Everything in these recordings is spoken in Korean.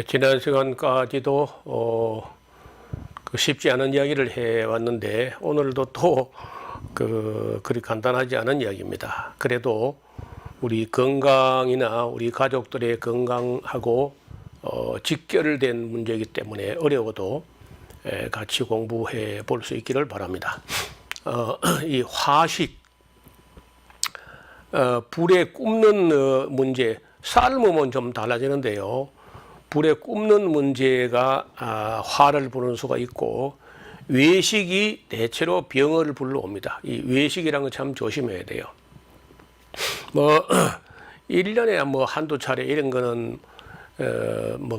지난 시간까지도 쉽지 않은 이야기를 해왔는데 오늘도 또 그리 간단하지 않은 이야기입니다. 그래도 우리 건강이나 우리 가족들의 건강하고 직결된 문제이기 때문에 어려워도 같이 공부해 볼 수 있기를 바랍니다. 이 화식, 불에 굽는 문제, 삶으면 좀 달라지는데요. 불에 굽는 문제가 화를 부르는 수가 있고, 외식이 대체로 병을 불러옵니다. 이 외식이라는 건 참 조심해야 돼요. 1년에 한두 차례 이런 거는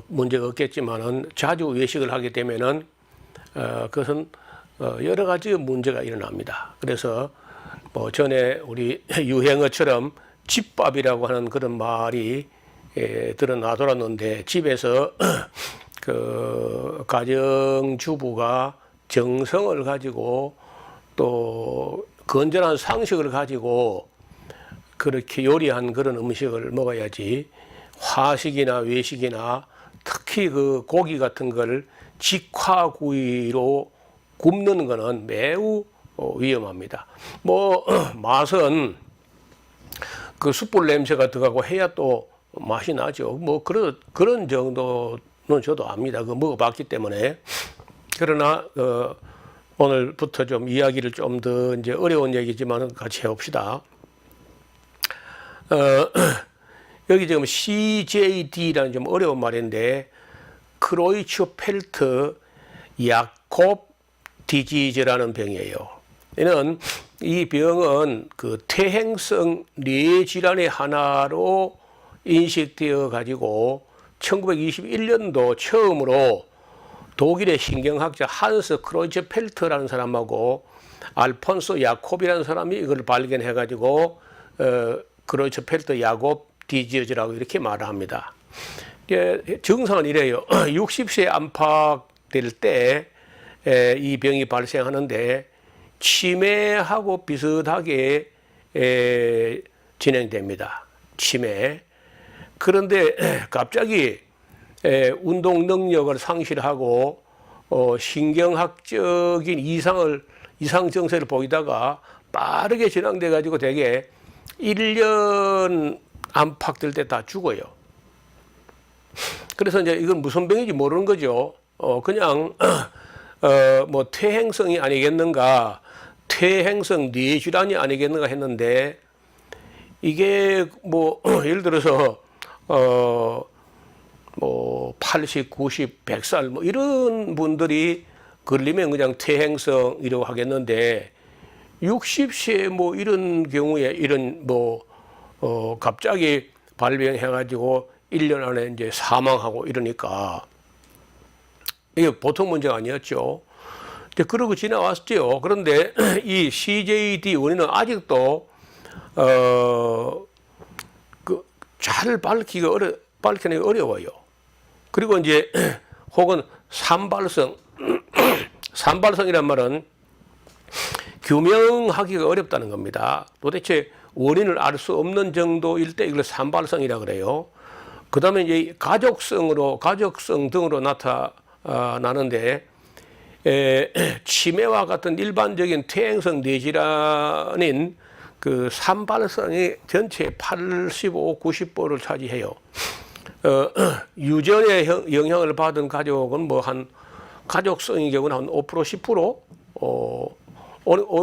문제가 없겠지만은 자주 외식을 하게 되면은 그것은 여러 가지 문제가 일어납니다. 그래서 전에 우리 유행어처럼 집밥이라고 하는 그런 말이 드러나돌았는데, 집에서 그 가정주부가 정성을 가지고 또 건전한 상식을 가지고 그렇게 요리한 그런 음식을 먹어야지, 화식이나 외식이나 특히 그 고기 같은 걸 직화구이로 굽는 거는 매우 위험합니다. 맛은 그 숯불 냄새가 들어가고 해야 또 맛이 나죠. 그런 정도는 저도 압니다. 먹어봤기 때문에. 그러나 오늘부터 좀 이야기를 좀 더 이제 어려운 얘기지만 같이 해봅시다. 여기 지금 CJD라는 좀 어려운 말인데, 크로이츠펠트 야콥 디지즈라는 병이에요. 이 병은 그 퇴행성 뇌질환의 하나로 인식되어 가지고 1921년도 처음으로 독일의 신경학자 한스 크로이츠펠트라는 사람하고 알폰소 야콥이라는 사람이 이걸 발견해 가지고 크로이츠펠트 야콥 디지즈라고 이렇게 말을 합니다. 증상은 이래요. 60세 안팎될 때 이 병이 발생하는데 치매하고 비슷하게 진행됩니다. 치매. 그런데 갑자기 운동 능력을 상실하고 신경학적인 이상 증세를 보이다가 빠르게 진행돼 가지고 대개 1년 안팎될 때 다 죽어요. 그래서 이제 이건 무슨 병인지 모르는 거죠. 그냥 퇴행성이 아니겠는가, 퇴행성 뇌질환이 아니겠는가 했는데, 이게 예를 들어서 80, 90, 100살 이런 분들이 걸리면 그냥 퇴행성이라고 하겠는데, 60세 이런 경우에 이런 갑자기 발병해가지고 1년 안에 이제 사망하고 이러니까 이게 보통 문제가 아니었죠. 이제 그러고 지나왔죠. 그런데 이 CJD 원인은 아직도 잘 밝히기 어려워요. 그리고 이제 혹은 산발성이란 말은 규명하기가 어렵다는 겁니다. 도대체 원인을 알 수 없는 정도일 때 이걸 산발성이라 그래요. 그 다음에 이제 가족성 등으로 나타나는데, 치매와 같은 일반적인 퇴행성 뇌질환인 그 산발성이 전체 85, 90%를 차지해요. 유전의 영향을 받은 가족은 한 가족성의 경우는 한 5%, 10%,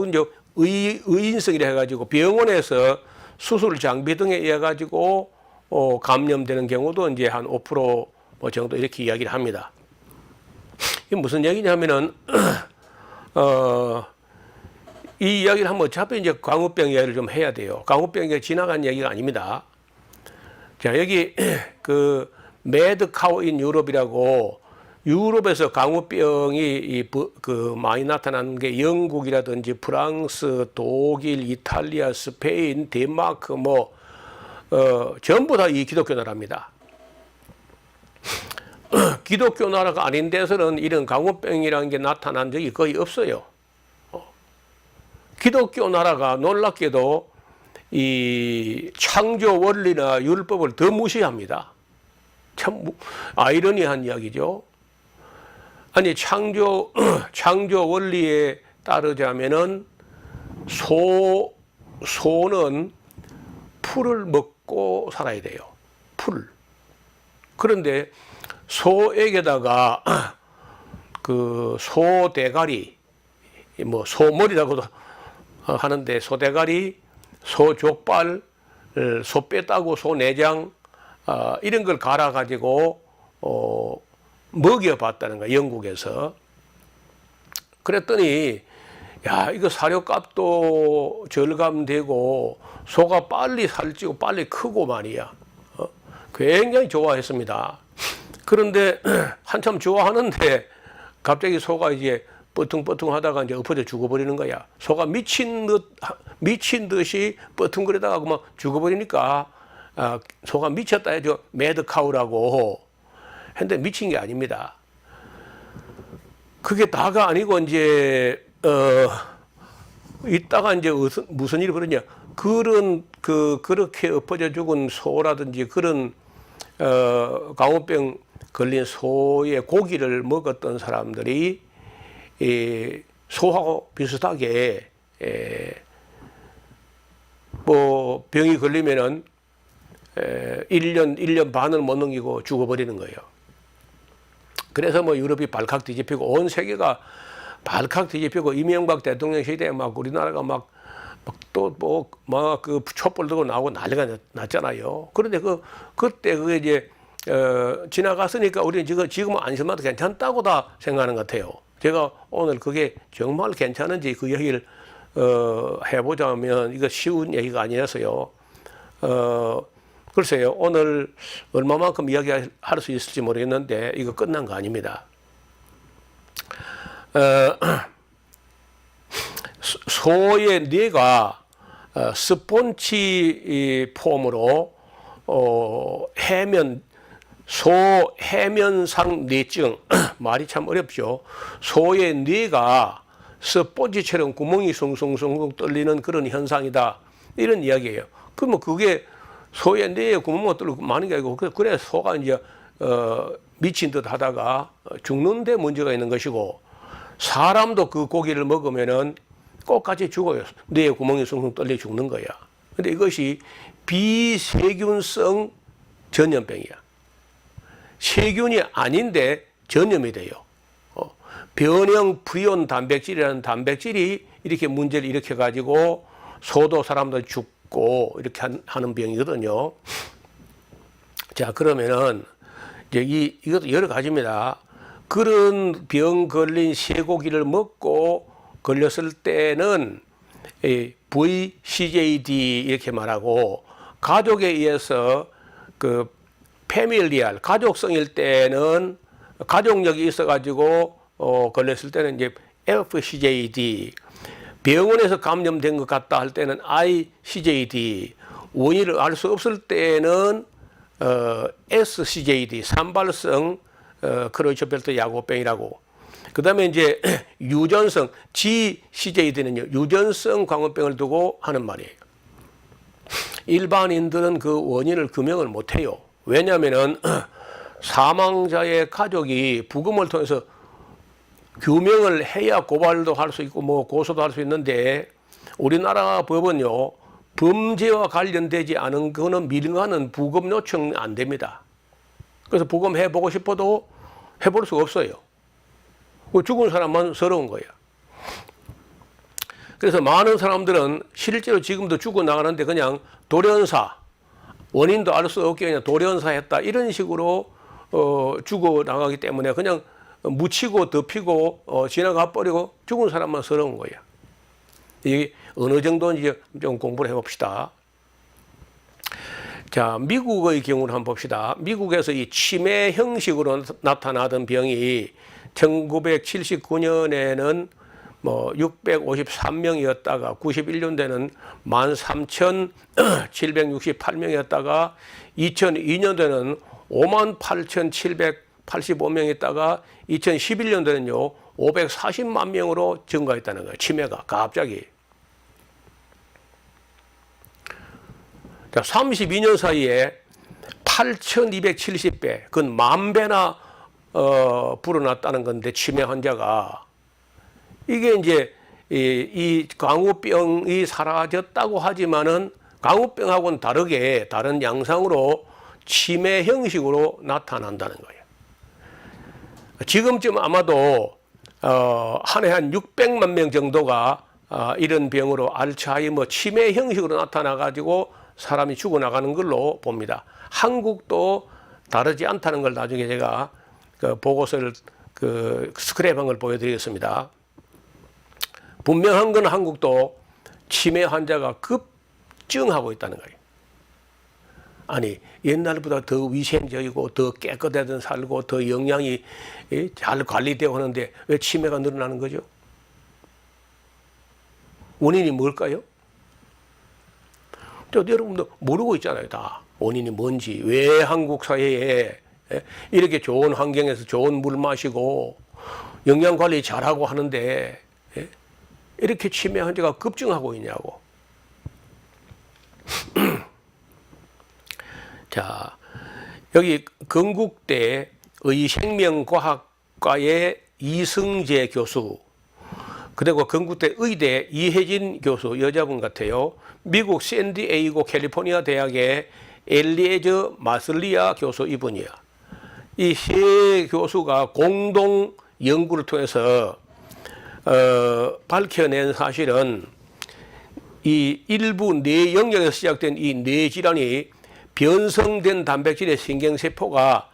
이제 의인성이라 해가지고 병원에서 수술 장비 등에 의해 가지고 감염되는 경우도 이제 한 5% 정도 이렇게 이야기를 합니다. 이게 무슨 얘기냐면은 이 이야기를 하면 어차피 이제 광우병 이야기를 좀 해야 돼요. 광우병이 지나간 얘기가 아닙니다. 자, 여기 그 매드카우 인 유럽이라고, 유럽에서 광우병이 많이 나타나는 게 영국이라든지 프랑스, 독일, 이탈리아, 스페인, 덴마크 전부 다 이 기독교 나라입니다. 기독교 나라가 아닌 데서는 이런 광우병이라는 게 나타난 적이 거의 없어요. 기독교 나라가 놀랍게도 이 창조 원리나 율법을 더 무시합니다. 참 아이러니한 이야기죠. 아니 창조 원리에 따르자면은 소는 풀을 먹고 살아야 돼요. 풀. 그런데 소에게다가 그 소대가리, 뭐 소머리라고도 하는데 소대가리, 소족발, 소뼈 따고 소내장 이런 걸 갈아 가지고 먹여봤다는 거야, 영국에서. 그랬더니 야, 이거 사료값도 절감되고 소가 빨리 살찌고 빨리 크고 말이야. 굉장히 좋아했습니다. 그런데 한참 좋아하는데 갑자기 소가 이제 뻐퉁뻐퉁 하다가 이제 엎어져 죽어버리는 거야. 소가 미친 듯이 뻐퉁거리다가 막 죽어버리니까 소가 미쳤다 해죠. 매드카우라고. 근데 미친 게 아닙니다. 그게 다가 아니고 이제 이따가 이제 무슨 일이 벌어지냐. 그렇게 엎어져 죽은 소라든지 그런 광우병 걸린 소의 고기를 먹었던 사람들이 소하고 비슷하게 뭐 병이 걸리면은 1년 반을 못 넘기고 죽어버리는 거예요. 그래서 뭐 유럽이 발칵 뒤집히고 온 세계가 발칵 뒤집히고 이명박 대통령 시대에 막 우리나라가 막 또 뭐 막 그 촛불 들고 나오고 난리가 났잖아요. 그런데 그때 그게 이제 지나갔으니까 우리는 지금은 안심하도 괜찮다고 다 생각하는 것 같아요. 제가 오늘 그게 정말 괜찮은지 그 얘기를 해보자면 이거 쉬운 얘기가 아니라서요. 글쎄요, 오늘 얼마만큼 이야기할 수 있을지 모르겠는데 이거 끝난 거 아닙니다. 소의 뇌가 스폰지 폼으로 해면상 뇌증 말이 참 어렵죠. 소의 뇌가 스폰지처럼 구멍이 숭숭숭 뚫리는 그런 현상이다, 이런 이야기예요. 그러면 그게 소의 뇌에 구멍이 뚫리고 많은 게 아니고 그래 소가 이제 미친 듯 하다가 죽는 데 문제가 있는 것이고, 사람도 그 고기를 먹으면은 똑같이 죽어요. 뇌에 구멍이 숭숭 뚫려 죽는 거야. 근데 이것이 비세균성 전염병이야. 세균이 아닌데 전염이 돼요. 변형 프리온 단백질이라는 단백질이 이렇게 문제를 일으켜 가지고 소도 사람도 죽고 이렇게 하는 병이거든요. 자, 그러면은 이제 이것도 여러 가지입니다. 그런 병 걸린 쇠고기를 먹고 걸렸을 때는 VCJD 이렇게 말하고, 가족에 의해서 그 패밀리알 가족성일 때는 가족력이 있어가지고 걸렸을 때는 이제 FCJD, 병원에서 감염된 것 같다 할 때는 ICJD, 원인을 알 수 없을 때는 SCJD, 산발성 크로이처벨트 야구병이라고. 그 다음에 이제 유전성 GCJD는요, 유전성 광우병을 두고 하는 말이에요. 일반인들은 그 원인을 규명을 못해요. 왜냐하면은 사망자의 가족이 부검을 통해서 규명을 해야 고발도 할 수 있고 뭐 고소도 할 수 있는데, 우리나라 법은요, 범죄와 관련되지 않은 거는 밀가는 부검 요청 안 됩니다. 그래서 부검해 보고 싶어도 해볼 수가 없어요. 죽은 사람만 서러운 거야. 그래서 많은 사람들은 실제로 지금도 죽어 나가는데 그냥 돌연사, 원인도 알 수 없게 그냥 돌연사 했다, 이런 식으로 죽어 나가기 때문에 그냥 묻히고 덮이고 지나가 버리고 죽은 사람만 서러운 거야. 이게 어느 정도인지 좀 공부를 해봅시다. 자, 미국의 경우를 한번 봅시다. 미국에서 이 치매 형식으로 나타나던 병이 1979년에는 뭐 653명이었다가 91년대는 13,768명이었다가 2002년도에는 58,785명이었다가 2011년도에는요 540만 명으로 증가했다는 거예요. 치매가 갑자기. 자, 32년 사이에 8,270배, 그건 10,000배나 불어났다는 건데, 치매 환자가. 이게 이제 이 광우병이 사라졌다고 하지만은 광우병하고는 다르게 다른 양상으로 치매 형식으로 나타난다는 거예요. 지금쯤 아마도 한 해 한 600만 명 정도가 이런 병으로 알츠하이머 치매 형식으로 나타나 가지고 사람이 죽어나가는 걸로 봅니다. 한국도 다르지 않다는 걸 나중에 제가 그 보고서를 그 스크랩한 걸 보여드리겠습니다. 분명한 건 한국도 치매 환자가 급증하고 있다는 거예요. 아니, 옛날보다 더 위생적이고 더 깨끗하게 살고 더 영양이 잘 관리되고 하는데 왜 치매가 늘어나는 거죠? 원인이 뭘까요? 여러분도 모르고 있잖아요, 다. 원인이 뭔지. 왜 한국 사회에 이렇게 좋은 환경에서 좋은 물 마시고 영양 관리 잘하고 하는데 이렇게 치매 환자가 급증하고 있냐고. 자, 여기 건국대 의생명과학과의 이승재 교수, 그리고 건국대 의대 이혜진 교수, 여자분 같아요. 미국 샌디에이고 캘리포니아 대학의 엘리에저 마슬리아 교수, 이분이야. 이 세 교수가 공동 연구를 통해서 밝혀낸 사실은 이 일부 뇌 영역에서 시작된 이 뇌 질환이 변성된 단백질의 신경세포가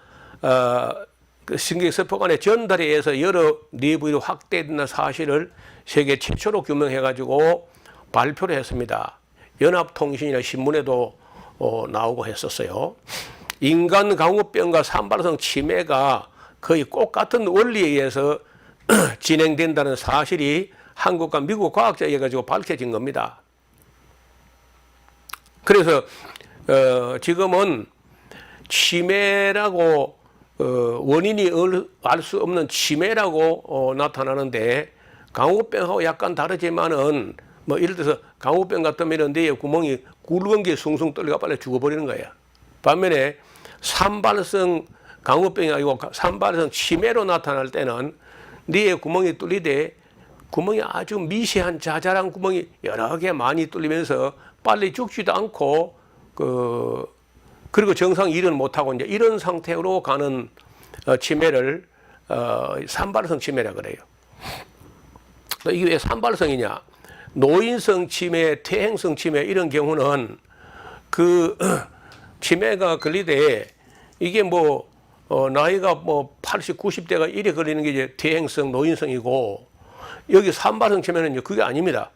그 신경세포 간에 전달에 의해서 여러 뇌 부위로 확대된다는 사실을 세계 최초로 규명해 가지고 발표를 했습니다. 연합통신이나 신문에도 나오고 했었어요. 인간 광우병과 산발성 치매가 거의 똑같은 원리에 의해서 진행된다는 사실이 한국과 미국 과학자에 가지고 밝혀진 겁니다. 그래서 지금은 치매라고 원인이 알 수 없는 치매라고 나타나는데, 광우병하고 약간 다르지만은 뭐 예를 들어서 광우병 같으면 뇌에 구멍이 굵은 게 숭숭 뚫려가 빨리 죽어버리는 거야. 반면에 산발성 광우병이 아니고 산발성 치매로 나타날 때는 뇌에 구멍이 뚫리되 구멍이 아주 미세한 자잘한 구멍이 여러 개 많이 뚫리면서 빨리 죽지도 않고 그리고 정상 일은 못하고 이제 이런 상태로 가는 치매를 산발성 치매라 그래요. 이게 왜 산발성이냐? 노인성 치매, 퇴행성 치매 이런 경우는 그 치매가 걸리되 이게 뭐 나이가 뭐 80, 90대가 이래 걸리는 게 이제 퇴행성, 노인성이고, 여기 산발성 치매는요 그게 아닙니다.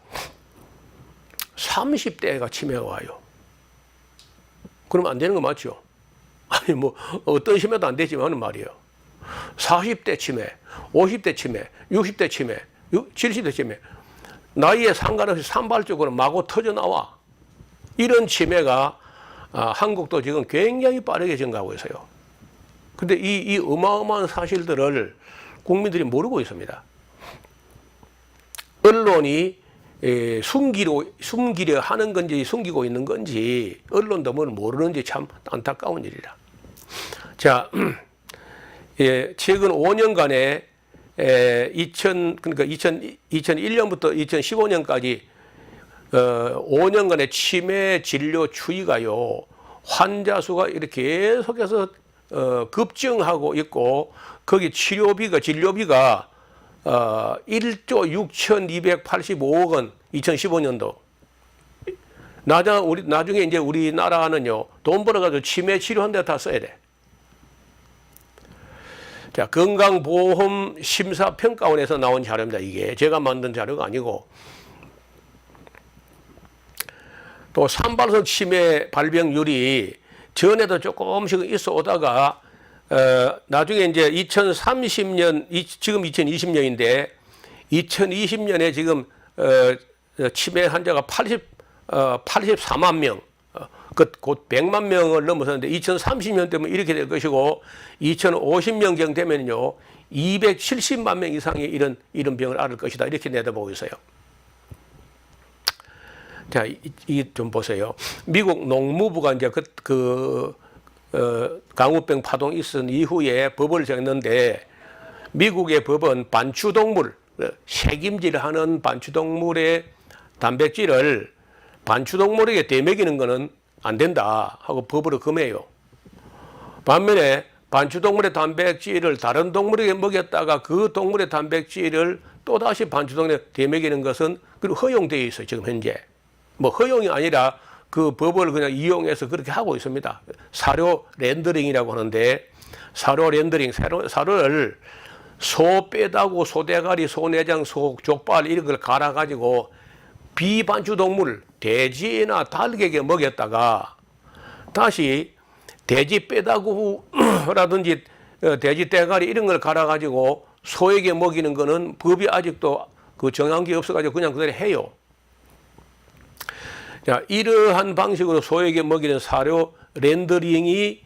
30대가 치매가 와요. 그러면 안 되는 거 맞죠? 아니 뭐 어떤 치매도 안 되지만은 말이에요. 40대 치매, 50대 치매, 60대 치매, 70대 치매, 나이에 상관없이 산발적으로 마구 터져 나와. 이런 치매가 한국도 지금 굉장히 빠르게 증가하고 있어요. 근데 이 어마어마한 사실들을 국민들이 모르고 있습니다. 언론이 숨기려 하는 건지 숨기고 있는 건지 언론도 뭘 모르는지 참 안타까운 일이라. 자, 최근 5년간에 2001년부터 2015년까지 5년간의 치매 진료 추이가요, 환자 수가 이렇게 계속해서 급증하고 있고, 거기 진료비가 1조 6,285억 원 2015년도. 나중에 이제 우리나라는요, 돈 벌어가지고 치매 치료한 데 다 써야 돼. 자, 건강보험 심사평가원에서 나온 자료입니다. 이게 제가 만든 자료가 아니고. 또 산발성 치매 발병률이 전에도 조금씩 있어 오다가 나중에 이제 2030년, 지금 2020년인데 2020년에 지금 치매 환자가 84만 명, 곧 100만 명을 넘어섰는데 2030년 되면 이렇게 될 것이고 2050년경 되면요 270만 명 이상이 이런 병을 앓을 것이다, 이렇게 내다보고 있어요. 자, 이 좀 보세요. 미국 농무부가 이제 광우병 파동이 있은 이후에 법을 정했는데 미국의 법은 반추동물, 색임질하는 반추동물의 단백질을 반추동물에게 되먹이는 것은 안 된다 하고 법으로 금해요. 반면에 반추동물의 단백질을 다른 동물에게 먹였다가 그 동물의 단백질을 또다시 반추동물에 되먹이는 것은 허용되어 있어요. 지금 현재. 뭐 허용이 아니라 그 법을 그냥 이용해서 그렇게 하고 있습니다. 사료 렌더링이라고 하는데 사료 렌더링, 사료를 소 뼈다구, 소 대가리, 소 내장, 소 족발 이런 걸 갈아가지고 비반추동물, 돼지나 닭에게 먹였다가 다시 돼지 뼈다구라든지 돼지 대가리 이런 걸 갈아가지고 소에게 먹이는 거는 법이 아직도 그 정한 게 없어가지고 그냥 그대로 해요. 자, 이러한 방식으로 소에게 먹이는 사료 렌더링이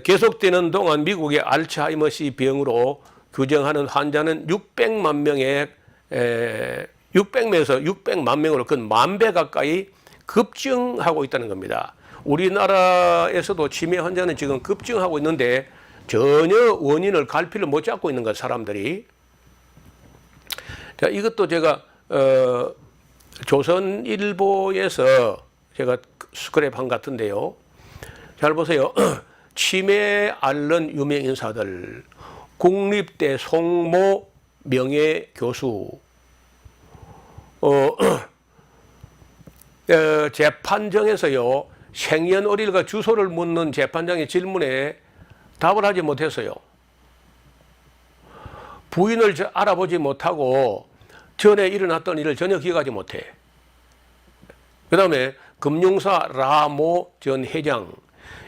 계속되는 동안 미국의 알츠하이머스 병으로 규정하는 환자는 600만 명의 600명에서 600만 명으로 그 10,000배 가까이 급증하고 있다는 겁니다. 우리나라에서도 치매 환자는 지금 급증하고 있는데 전혀 원인을 갈피를 못 잡고 있는 것 사람들이. 자, 이것도 제가 조선일보에서 제가 스크랩한 것 같은데요. 잘 보세요. 치매 앓는 유명 인사들. 국립대 송모 명예교수. 재판정에서요. 생년월일과 주소를 묻는 재판장의 질문에 답을 하지 못했어요. 부인을 알아보지 못하고 전에 일어났던 일을 전혀 기억하지 못해. 그 다음에 금융사 라모 전 회장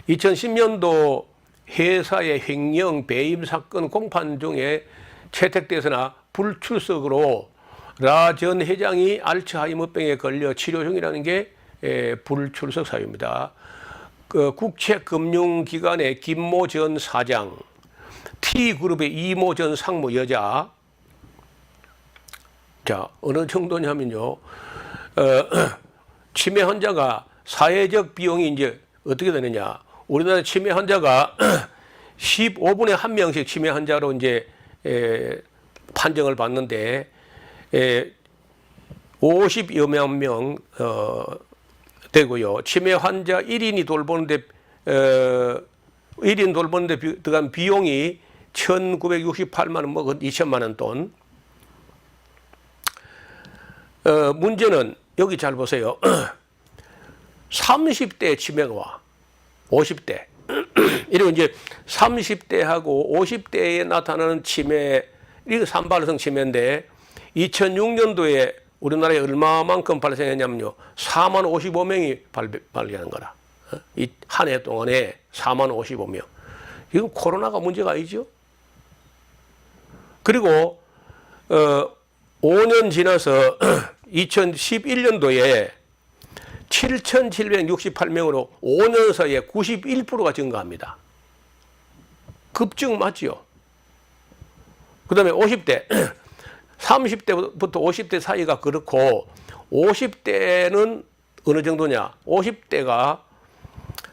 2010년도 회사의 횡령 배임 사건 공판 중에 채택돼서나 불출석으로 라 전 회장이 알츠하이머병에 걸려 치료 중이라는 게 불출석 사유입니다. 그 국책금융기관의 김모 전 사장, T그룹의 이모 전 상무 여자. 자, 어느 정도냐면요. 치매 환자가 사회적 비용이 이제 어떻게 되느냐. 우리나라 치매 환자가 15분에 1명씩 치매 환자로 이제 판정을 받는데 50여만 명 되고요. 치매 환자 1인이 돌보는데 1인 돌보는데 들어간 비용이 1,968만 원, 뭐 2천만 원 돈. 문제는 여기 잘 보세요. 30대 치매가 와. 50대. 이리고 이제 30대하고 50대에 나타나는 치매, 이거 산발성 치매인데 2006년도에 우리나라에 얼마만큼 발생했냐면요. 4만 55명이 발생한 거라. 이 한 해 동안에 4만 55명. 이건 코로나가 문제가 아니죠. 그리고 5년 지나서 2011년도에 7,768명으로 5년 사이에 91%가 증가합니다. 급증 맞죠? 그 다음에 50대, 30대부터 50대 사이가 그렇고 50대는 어느 정도냐? 50대가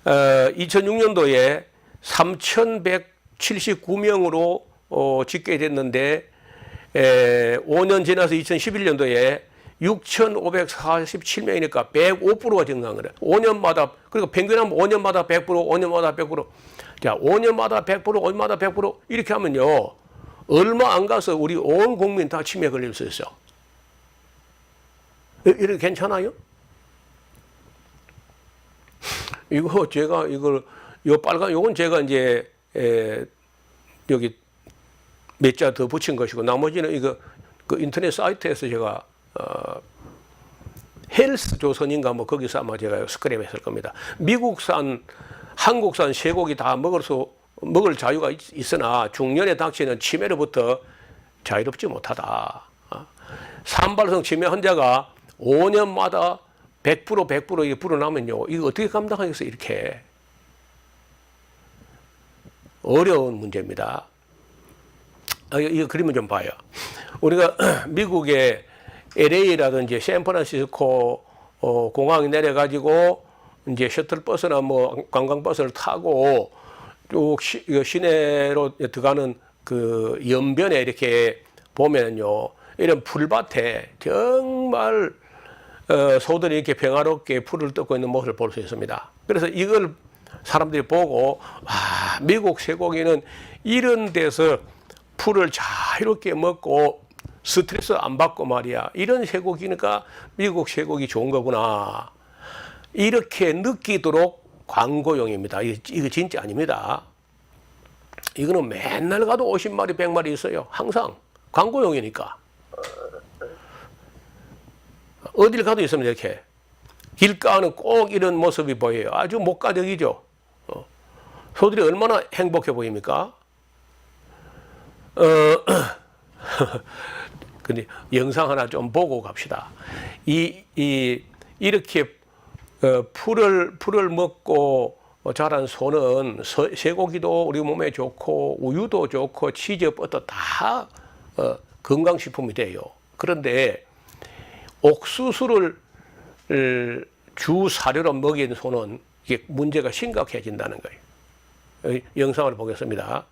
2006년도에 3,179명으로 집계됐는데 5년 지나서 2011년도에 6,547명이니까 105%가 증가한 거래요. 5년마다, 그리고 평균하면 5년마다 100%, 5년마다 100%. 자, 5년마다 100%, 5년마다 100% 이렇게 하면요. 얼마 안 가서 우리 온 국민 다 치매 걸릴 수 있어요. 이렇게 괜찮아요? 이거 제가 이걸, 요 빨간, 요건 제가 이제, 여기 몇 자 더 붙인 것이고, 나머지는 이거 그 인터넷 사이트에서 제가 헬스 조선인가 뭐 거기서 아마 제가 스크랩 했을 겁니다. 미국산, 한국산 쇠고기 다 먹을 자유가 있으나 중년에 닥치는 치매로부터 자유롭지 못하다. 산발성 치매 환자가 5년마다 100% 이게 불어나면요. 이거 어떻게 감당하겠어요? 이렇게. 어려운 문제입니다. 이거 그림을 좀 봐요. 우리가 미국의 LA라든지 샌프란시스코 공항에 내려가지고 이제 셔틀버스나 뭐 관광버스를 타고 쭉 시내로 들어가는 그 연변에 이렇게 보면요, 이런 풀밭에 정말 소들이 이렇게 평화롭게 풀을 뜯고 있는 모습을 볼 수 있습니다. 그래서 이걸 사람들이 보고, 와, 미국 쇠고기는 이런 데서 풀을 자유롭게 먹고 스트레스 안 받고 말이야, 이런 쇠고기니까 미국 쇠고기 좋은 거구나, 이렇게 느끼도록 광고용입니다. 이거 진짜 아닙니다. 이거는 맨날 가도 50마리 100마리 있어요. 항상 광고용이니까. 어딜 가도 있습니다. 이렇게 길가는 꼭 이런 모습이 보여요. 아주 목가적이죠. 소들이 얼마나 행복해 보입니까? 근데 영상 하나 좀 보고 갑시다. 이렇게 풀을 먹고 자란 소는 쇠고기도 우리 몸에 좋고 우유도 좋고 치즈, 버터 다 건강식품이 돼요. 그런데 옥수수를 주 사료로 먹인 소는 이게 문제가 심각해진다는 거예요. 영상을 보겠습니다.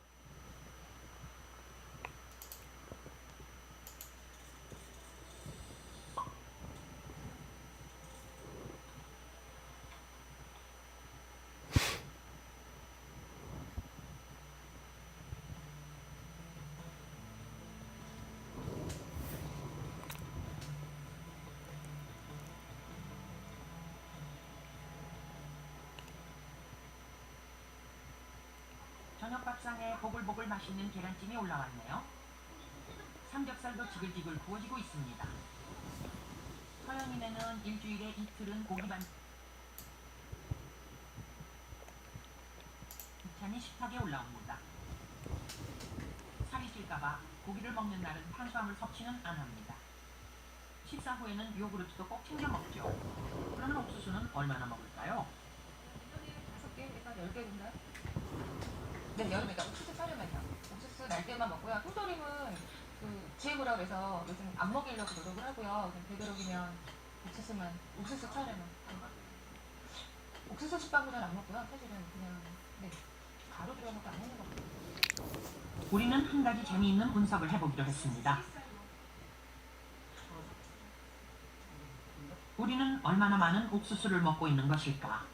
저녁 밥상에 보글보글 맛있는 계란찜이 올라왔네요. 삼겹살도 지글지글 구워지고 있습니다. 서양인에는 일주일에 이틀은 고기 반찬이 식탁에 올라옵니다. 살이 찔까봐 고기를 먹는 날은 탄수화물 섭취는 안 합니다. 식사 후에는 요구르트도 꼭 챙겨 먹죠. 그러면 옥수수는 얼마나 먹을까요? 5개에서 10개인가요? 네, 여름이니까 옥수수 차려면요. 옥수수 날 때만 먹고요. 통조림은 GM이라 그래서 요즘 안 먹이려고 노력을 하고요. 되도록이면 옥수수 차려면. 옥수수 식빵보다는 안 먹고요. 사실은 그냥 가루 들어가서 안 먹는 것 같아요. 우리는 한 가지 재미있는 분석을 해보기로 했습니다. 우리는 얼마나 많은 옥수수를 먹고 있는 것일까?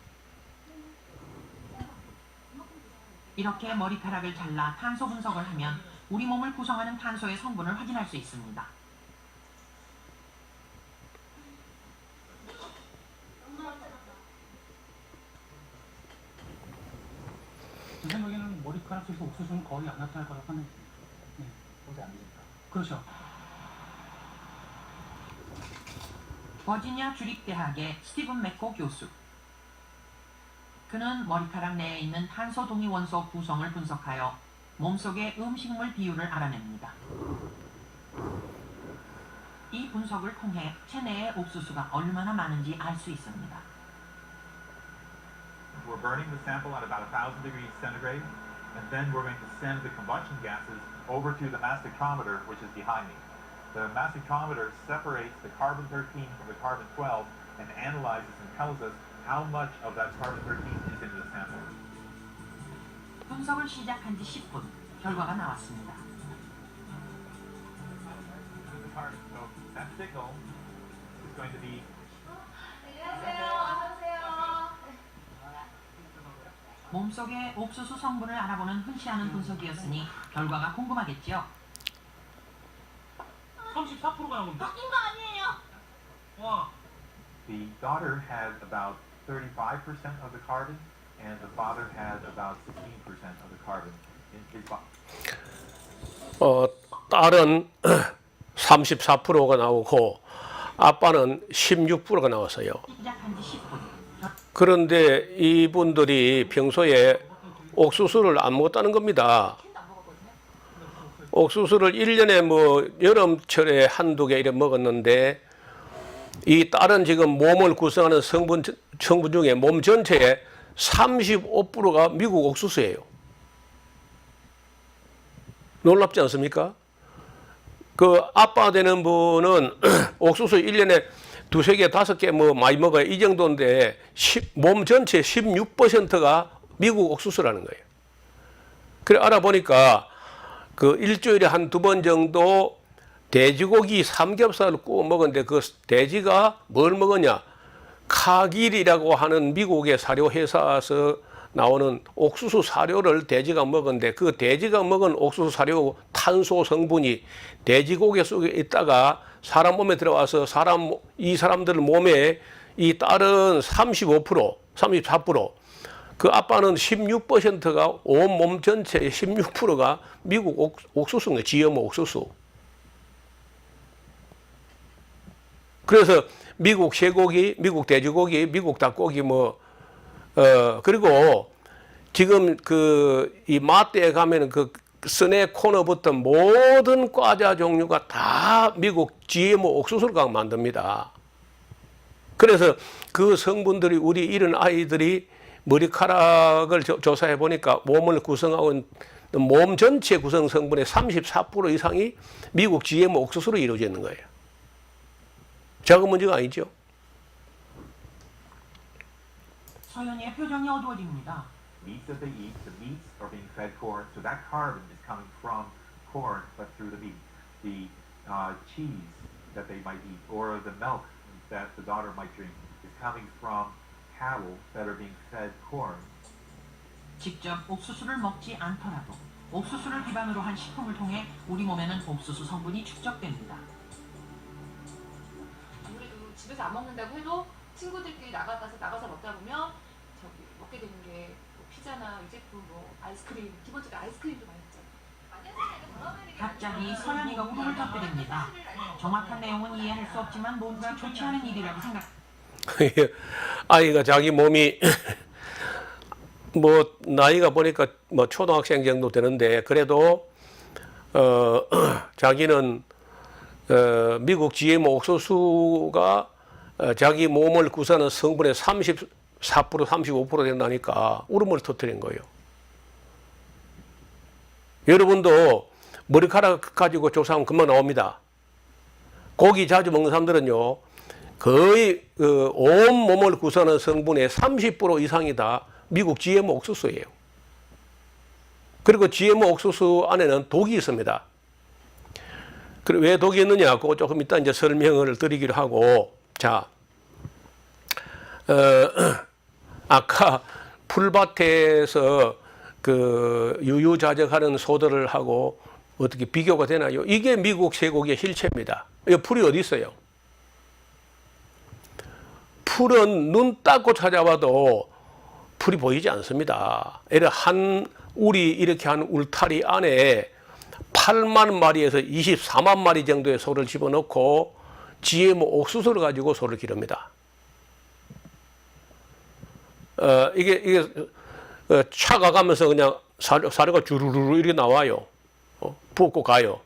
이렇게 머리카락을 잘라 탄소 분석을 하면 우리 몸을 구성하는 탄소의 성분을 확인할 수 있습니다. 제 생각에는 머리카락 속에서 옥수수는 거의 안 나타날 거라고 하는. 네, 거기 안 됩니다. 그렇죠. 버지니아 주립대학의 스티븐 맥코 교수. 그는 머리카락 내에 있는 탄소 동위 원소 구성을 분석하여 몸속의 음식물 비율을 알아냅니다. 이 분석을 통해 체내의 옥수수가 얼마나 많은지 알 수 있습니다. We're burning the sample at about 1,000 degrees centigrade, and then we're going to send the combustion gases over to the mass spectrometer, which is behind me. The mass spectrometer separates the carbon-13 from the carbon-12 and analyzes and tells us how much of that carbon-13 is in the sample. 분석을 시작한 지 10분, 결과가 나왔습니다. So that signal is going to be 몸속의 옥수수 성분을 알아보는 흔치 않은 분석이었으니 결과가 궁금하겠죠? 34%가 나옵니다. 바뀐 거 아니에요? 와. the daughter had about 35% of the carbon, and the father had about 16% of the carbon in his body. 딸은 34%가 나오고 아빠는 16%가 나왔어요. 시작한 지 10분. 그런데 이분들이 평소에 옥수수를 안 먹었다는 겁니다. 옥수수를 1년에 뭐 여름철에 한두 개 이렇게 먹었는데, 이 딸은 지금 몸을 구성하는 성분 중에 몸 전체의 35%가 미국 옥수수예요. 놀랍지 않습니까? 그 아빠 되는 분은 옥수수 1년에 두세 개, 다섯 개 뭐 많이 먹어야 이 정도인데 몸 전체 16%가 미국 옥수수라는 거예요. 그래 알아보니까 그 일주일에 한두 번 정도 돼지고기 삼겹살을 구워 먹었는데 그 돼지가 뭘 먹었냐? 카길이라고 하는 미국의 사료 회사에서 나오는 옥수수 사료를 돼지가 먹었는데 그 돼지가 먹은 옥수수 사료 탄소 성분이 돼지고기 속에 있다가 사람 몸에 들어와서 이 사람들 몸에 이 다른 35%, 34%, 그 아빠는 16%가 온 몸 전체의 16%가 미국 옥수수인 GMO 옥수수. 그래서 미국 쇠고기, 미국 돼지고기, 미국 닭고기 그리고 지금 이 마트에 가면은 그 스낵 코너부터 모든 과자 종류가 다 미국 GMO 옥수수를 갖고 만듭니다. 그래서 그 성분들이 우리 이런 아이들이 머리카락을 조사해 보니까 몸을 구성하고 있는 몸 전체 구성 성분의 34% 이상이 미국 GMO 옥수수로 이루어져 있는 거예요. 작은 문제가 아니죠. 서연이의 표정이 어두워집니다. Meats that they eat, the meats are being fed corn, so that carbon is coming from corn, but through the meat. The cheese that they might eat, or the milk that the daughter might drink, is coming from cattle that are being fed corn. 직접 옥수수를 먹지 않더라도 옥수수를 기반으로 한 식품을 통해 우리 몸에는 옥수수 성분이 축적됩니다. 아무래도 집에서 안 먹는다고 해도 친구들끼리 나가서 먹다 보면 먹게 되는 게 뭐 피자나 유제품, 뭐 아이스크림, 기본적으로 아이스크림도 많이 먹잖아요. 갑자기 서연이가 울음을 터뜨립니다. 정확한 내용은 이해할 수 없지만 뭔가 좋지 않은 일이라고 생각. 아이가 자기 몸이 뭐 나이가 보니까 뭐 초등학생 정도 되는데 그래도 자기는 미국 GMO 옥수수가 자기 몸을 구성하는 성분의 34%, 35% 된다니까 울음을 터뜨린 거예요. 여러분도 머리카락 가지고 조사하면 금방 나옵니다. 고기 자주 먹는 사람들은요, 거의 온 몸을 구성하는 성분의 30% 이상이 다 미국 GMO 옥수수예요. 그리고 GMO 옥수수 안에는 독이 있습니다. 그리고 왜 독이 있느냐, 그거 조금 이따 이제 설명을 드리기로 하고, 자, 아까 풀밭에서 그 유유자적하는 소들을 하고 어떻게 비교가 되나요? 이게 미국 쇠고기의 실체입니다. 이 풀이 어디 있어요? 풀은 눈 닦고 찾아봐도 풀이 보이지 않습니다. 우리 이렇게 한 울타리 안에 8만 마리에서 24만 마리 정도의 소를 집어넣고 GMO 옥수수를 가지고 소를 기릅니다. 이게 차가 가면서 그냥 사료가 주르르 이렇게 나와요. 붓고 가요.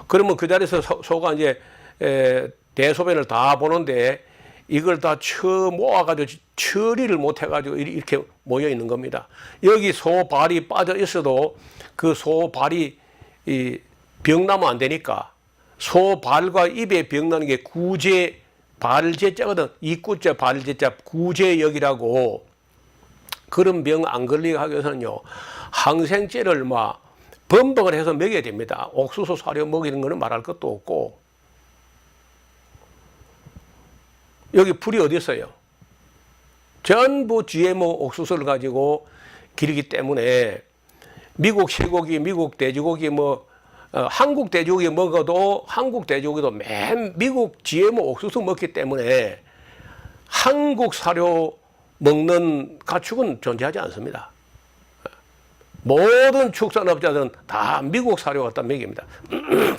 그러면 그 자리에서 소가 이제 대소변을 다 보는데 이걸 다 모아가지고 처리를 못해가지고 이렇게 모여 있는 겁니다. 여기 소 발이 빠져 있어도 그 소 발이 병나면 안 되니까 소 발과 입에 병나는 게 구제 발제자거든. 이구자 발제자 구제역이라고. 그런 병 안 걸리게 하기 위해서는요, 항생제를 범벅을 해서 먹여야 됩니다. 옥수수 사료 먹이는 거는 말할 것도 없고. 여기 풀이 어디 있어요? 전부 GMO 옥수수를 가지고 기르기 때문에 미국 쇠고기, 미국 돼지고기 한국 돼지고기 먹어도 한국 돼지고기도 맨 미국 GMO 옥수수 먹기 때문에 한국 사료 먹는 가축은 존재하지 않습니다. 모든 축산업자들은 다 미국 사료 갖다 먹입니다.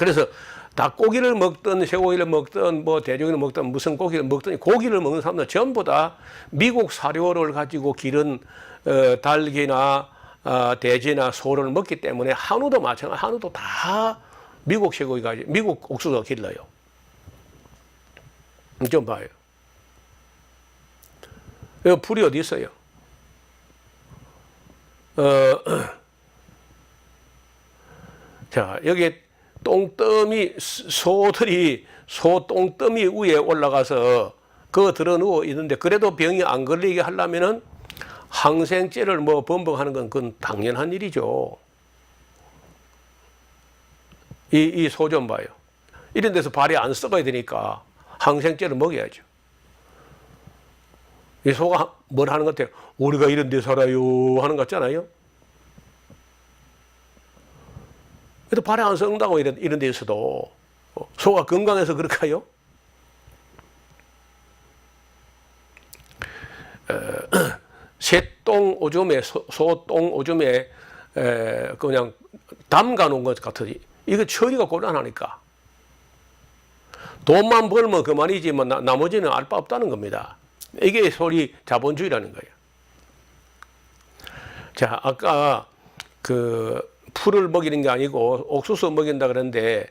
그래서 닭고기를 먹든 쇠고기를 먹든 돼지고기를 먹든 무슨 고기를 먹든 고기를 먹는 사람들 전부 다 미국 사료를 가지고 기른 닭이나 돼지나 소를 먹기 때문에 한우도 마찬가지. 한우도 다 미국 쇠고기가 미국 옥수수가 길러요. 좀 봐요. 여기 풀이 어디 있어요? 자, 여기 똥더미, 소 똥더미 위에 올라가서 그거 들어 누워 있는데 그래도 병이 안 걸리게 하려면은 항생제를 뭐 범벅하는 건 그건 당연한 일이죠. 이 소 좀 봐요. 이런 데서 발이 안 썩어야 되니까 항생제를 먹여야죠. 이 소가 뭘 하는 것 같아요? 우리가 이런 데 살아요 하는 것 같잖아요. 그래도 발이 안 썩는다고 이런 데서도 소가 건강해서 그럴까요? 새똥 오줌에 소똥 오줌에 그냥 담가 놓은 것 같으니 이거 처리가 곤란하니까 돈만 벌면 그만이지만 나머지는 알 바 없다는 겁니다. 이게 소리 자본주의라는 거예요. 자, 아까 그 풀을 먹이는 게 아니고 옥수수 먹인다 그랬는데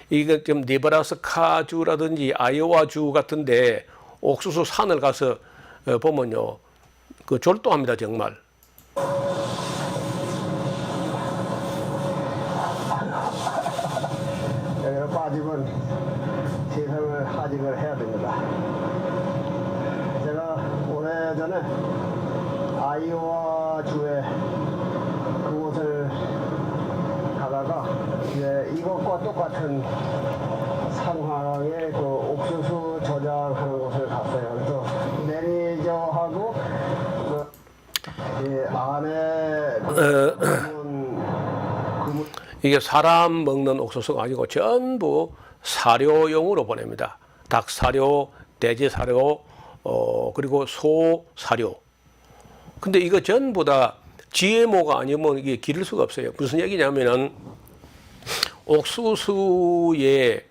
이게 좀 네브라스카주라든지 아이오와주 같은데 옥수수 산을 가서 보면요, 그 졸도합니다 정말. 여기로 빠지면 세상을 하직을 해야 됩니다. 제가 오래전에 아이오와 주에 그곳을 가다가 이제 이것과 똑같은 상황의 그 옥수수 저장하는 곳을 갔어요. 그래서 매니저하고 그 안에 이게 사람 먹는 옥수수가 아니고 전부 사료용으로 보냅니다. 닭 사료, 돼지 사료, 그리고 소 사료. 근데 이거 전부 다 GMO가 아니면 이게 기를 수가 없어요. 무슨 얘기냐면은 옥수수에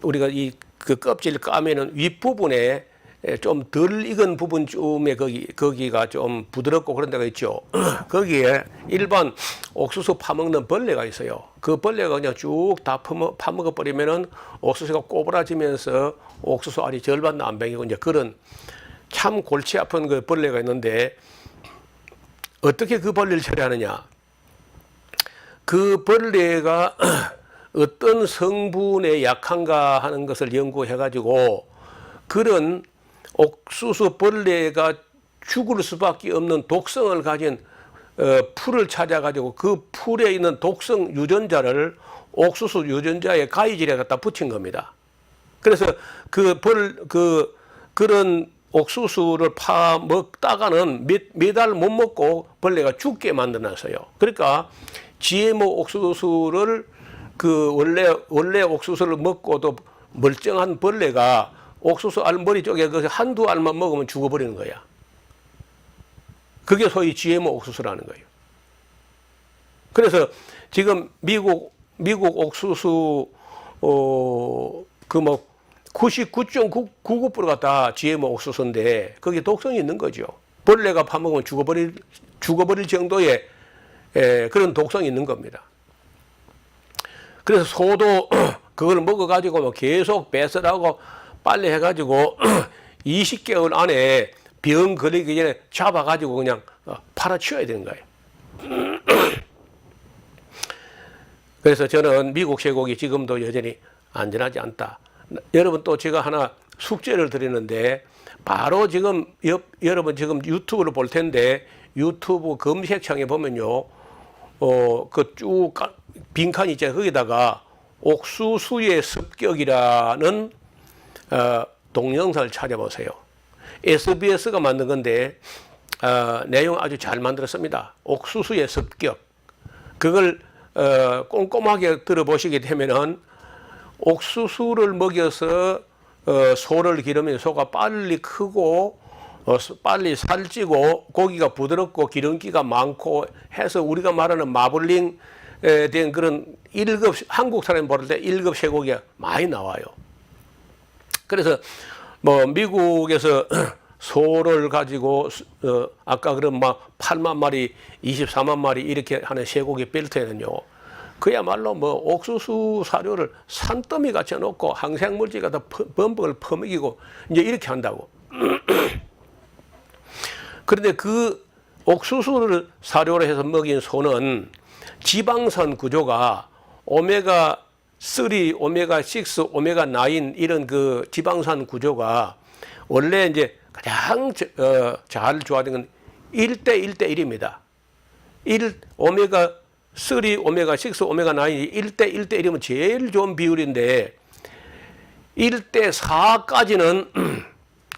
우리가 그 껍질 까면은 윗부분에 좀 덜 익은 부분쯤에 거기가 좀 부드럽고 그런 데가 있죠. 거기에 일반 옥수수 파먹는 벌레가 있어요. 그 벌레가 그냥 쭉 다 파먹어 버리면은 옥수수가 꼬부라지면서 옥수수 알이 절반도 안 배기고 이제 그런 참 골치 아픈 그 벌레가 있는데 어떻게 그 벌레를 처리하느냐? 그 벌레가 어떤 성분에 약한가 하는 것을 연구해 가지고 그런 옥수수 벌레가 죽을 수밖에 없는 독성을 가진 풀을 찾아가지고 그 풀에 있는 독성 유전자를 옥수수 유전자의 가위질에 갖다 붙인 겁니다. 그래서 그런 옥수수를 파먹다가는 몇 알 못 먹고 벌레가 죽게 만들어놨어요. 그러니까 GMO 옥수수를 그 원래 옥수수를 먹고도 멀쩡한 벌레가 옥수수 알 머리 쪽에 그 한두 알만 먹으면 죽어버리는 거야. 그게 소위 GMO 옥수수라는 거예요. 그래서 지금 미국 옥수수 그 뭐 99.99%가 다 GMO 옥수수인데 거기에 독성이 있는 거죠. 벌레가 파먹으면 죽어버릴 정도의 그런 독성이 있는 겁니다. 그래서 소도 그걸 먹어가지고 뭐 계속 배설하고 빨리 해가지고 20개월 안에 병 걸리기 전에 잡아가지고 그냥 팔아치워야 되는 거예요. 그래서 저는 미국 쇠고기 지금도 여전히 안전하지 않다. 여러분 또 제가 하나 숙제를 드리는데 바로 지금 여러분 지금 유튜브를 볼 텐데 유튜브 검색창에 보면요, 그 쭉 빈칸이 있잖아요. 거기다가 옥수수의 습격이라는 동영상을 찾아보세요. SBS가 만든 건데 내용 아주 잘 만들었습니다. 옥수수의 습격. 그걸 꼼꼼하게 들어보시게 되면은 옥수수를 먹여서 소를 기르면 소가 빨리 크고 빨리 살찌고 고기가 부드럽고 기름기가 많고 해서 우리가 말하는 마블링 된 그런 1급 한국 사람이 보를 때 1급 쇠고기가 많이 나와요. 그래서 뭐 미국에서 소를 가지고 아까 그런 막 8만 마리, 24만 마리 이렇게 하는 쇠고기 벨트에는요, 그야말로 뭐 옥수수 사료를 산더미 같이 놓고 항생물질 갖다 범벅을 퍼먹이고 이제 이렇게 한다고. 그런데 그 옥수수를 사료로 해서 먹인 소는 지방선 구조가 오메가 3, 오메가 6, 오메가 9 이런 그 지방산 구조가 원래 이제 가장 잘 조화된 건 1대 1대 1입니다. 오메가 3, 오메가 6, 오메가 9이 1대 1대 1이면 제일 좋은 비율인데 1대 4까지는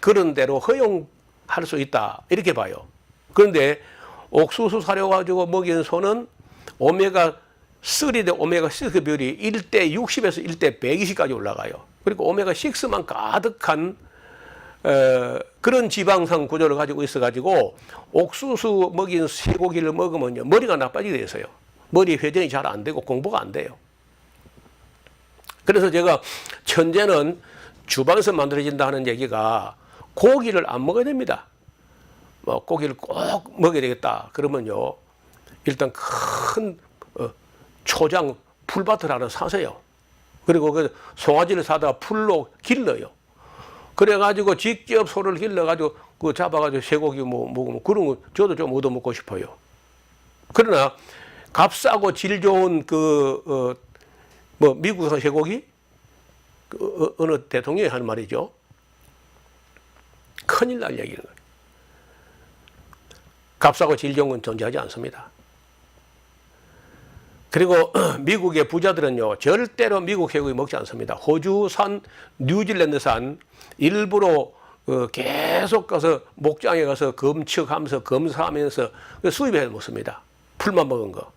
그런 대로 허용할 수 있다. 이렇게 봐요. 그런데 옥수수 사료 가지고 먹인 소는 오메가 3대 오메가 6 비율이 1대 60에서 1대 120까지 올라가요. 그리고 오메가 6만 가득한 그런 지방산 구조를 가지고 있어가지고 옥수수 먹인 쇠고기를 먹으면요 머리가 나빠지게 돼서요. 머리 회전이 잘 안 되고 공부가 안 돼요. 그래서 제가 천재는 주방에서 만들어진다 하는 얘기가 고기를 안 먹어야 됩니다. 고기를 꼭 먹어야 되겠다. 그러면요 일단 큰 초장 풀밭을 하나 사세요. 그리고 그 송아지를 사다가 풀로 길러요. 그래가지고 직접 소를 길러가지고 그 잡아가지고 쇠고기 먹으면 그런 거 저도 좀 얻어먹고 싶어요. 그러나 값싸고 질 좋은 미국산 쇠고기 어느 대통령이 하는 말이죠. 큰일 날 얘기는 거예요. 값싸고 질 좋은 건 존재하지 않습니다. 그리고 미국의 부자들은요 절대로 미국 쇠고기 먹지 않습니다. 호주산, 뉴질랜드산 일부러 계속 가서 목장에 가서 검측하면서 검사하면서 수입해서 먹습니다. 풀만 먹은 거.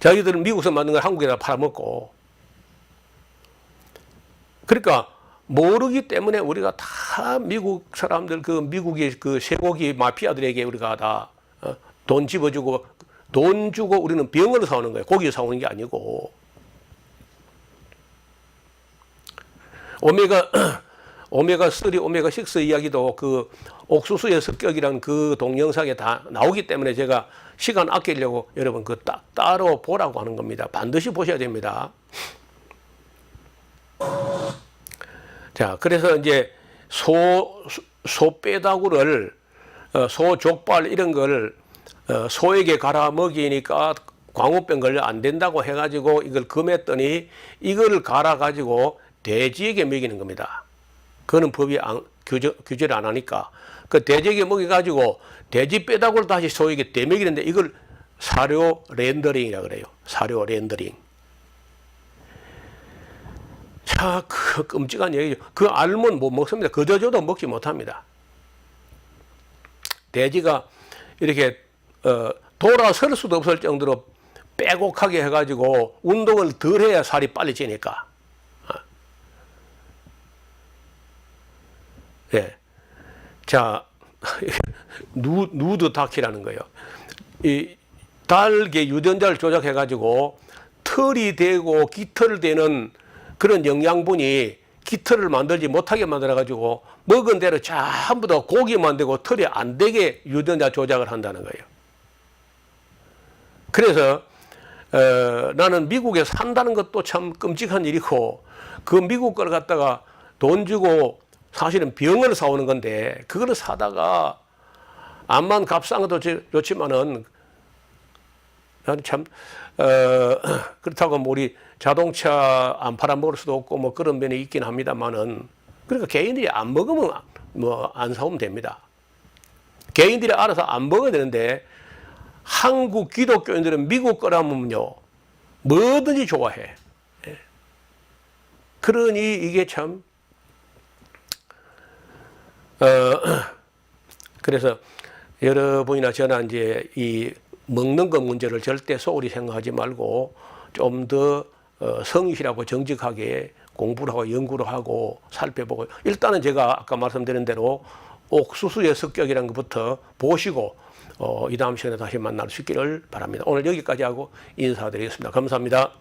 자기들은 미국에서 만든 걸 한국에다 팔아먹고. 그러니까 모르기 때문에 우리가 다 미국 사람들 미국의 쇠고기 마피아들에게 우리가 다 돈 집어주고 돈 주고 우리는 병을 사오는 거예요. 고기를 사오는 게 아니고. 오메가 3, 오메가 6 이야기도 그 옥수수의 습격이라는 그 동영상에 다 나오기 때문에 제가 시간 아끼려고 여러분 따로 보라고 하는 겁니다. 반드시 보셔야 됩니다. 자, 그래서 이제 소 뼈다구를 소 족발 이런 걸 소에게 갈아 먹이니까 광우병 걸려 안 된다고 해가지고 이걸 금했더니 이걸 갈아가지고 돼지에게 먹이는 겁니다. 그거는 법이 규제를 안 하니까. 그 돼지에게 먹여가지고 돼지 뼈다구를 다시 소에게 떼먹이는데 이걸 사료 렌더링이라고 그래요. 사료 렌더링. 자, 그 끔찍한 얘기죠. 그 알면 못 먹습니다. 그저 줘도 먹지 못합니다. 돼지가 이렇게 돌아설 수도 없을 정도로 빼곡하게 해가지고 운동을 덜 해야 살이 빨리 찌니까. 예. 자, 누드 다키라는 거예요. 이 닭의 유전자를 조작해가지고 털이 되고 깃털 되는 그런 영양분이 깃털을 만들지 못하게 만들어가지고 먹은 대로 전부 다 고기만 되고 털이 안 되게 유전자 조작을 한다는 거예요. 그래서 나는 미국에 산다는 것도 참 끔찍한 일이고 그 미국 걸 갖다가 돈 주고 사실은 병을 사오는 건데 그거를 사다가 암만 값싼 것도 좋지만은 나는 참 그렇다고 뭐 우리 자동차 안 팔아먹을 수도 없고 뭐 그런 면이 있긴 합니다만은 그러니까 개인들이 안 먹으면 뭐 안 사오면 됩니다. 개인들이 알아서 안 먹어야 되는데 한국 기독교인들은 미국 거라면요 뭐든지 좋아해. 그러니 이게 참 그래서 여러분이나 저나 이제 이 먹는 것 문제를 절대 소홀히 생각하지 말고 좀 더 성실하고 정직하게 공부를 하고 연구를 하고 살펴보고 일단은 제가 아까 말씀드린 대로 옥수수의 습격이라는 것부터 보시고 이 다음 시간에 다시 만날 수 있기를 바랍니다. 오늘 여기까지 하고 인사드리겠습니다. 감사합니다.